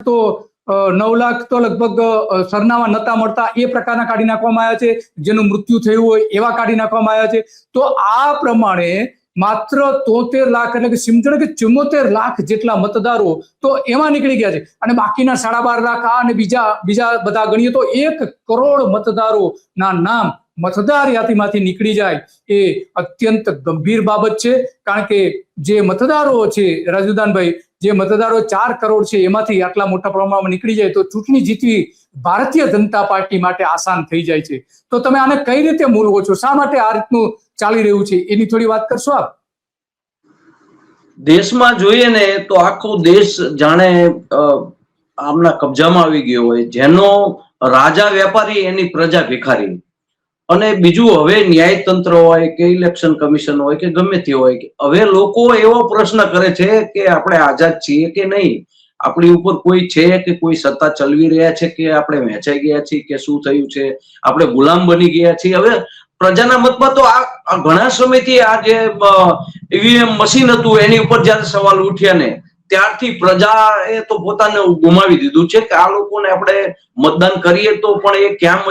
તો 9 લાખ તો લગભગ સરનામા નતા મળતા એ પ્રકારના કાઢી નાખવામાં આવ્યા છે, જેનું મૃત્યુ થયું હોય એવા કાઢી નાખવામાં આવ્યા છે. તો આ પ્રમાણે માત્ર 73 લાખ એટલે કે સમજો કે 74 લાખ જેટલા મતદારો તો એમાં નીકળી ગયા છે, અને બાકીના 12.5 લાખ આ અને બીજા બધા ગણીએ તો 1 કરોડ મતદારો ના નામ મતદાર યાદીમાંથી નીકળી જાય એ અત્યંત ગંભીર બાબત છે. કારણ કે જે મતદારો છે રાજુદાનભાઈ, જે મતદારો 4 કરોડ છે એમાંથી આટલા મોટા પ્રમાણમાં નીકળી જાય તો ચૂંટણી જીતવી ભારતીય જનતા પાર્ટી માટે આસાન થઈ જાય છે. તો તમે આને કઈ રીતે મૂલવો છો? શા માટે આ રીતનું ચાલી રહ્યું છે એની થોડી વાત કરશો આપ? દેશમાં જોઈએ ને તો આખો દેશ જાણે આમના કબજામાં આવી ગયો હોય, જેનો રાજા વેપારી એની પ્રજા ભિખારી. અને બીજું, હવે ન્યાયતંત્ર હોય કે ઇલેક્શન કમિશન હોય કે ગમે તે હોય, હવે લોકો એવો પ્રશ્ન કરે છે કે આપણે આઝાદ છીએ કે નહીં, આપણી ઉપર કોઈ છે કે કોઈ સત્તા ચલાવી રહ્યા છે કે આપણે વહેંચાઈ ગયા છીએ કે શું થયું છે, આપણે ગુલામ બની ગયા છીએ. હવે પ્રજાના મતમાં તો આ ઘણા સમયથી આ જે ઈવીએમ મશીન હતું એની ઉપર જયારે સવાલ ઉઠ્યા ને ત્યારથી પ્રજાએ તો પોતાને ગુમાવી દીધું છે કે આ લોકોને આપણે મતદાન કરીએ તો પણ એ ક્યાં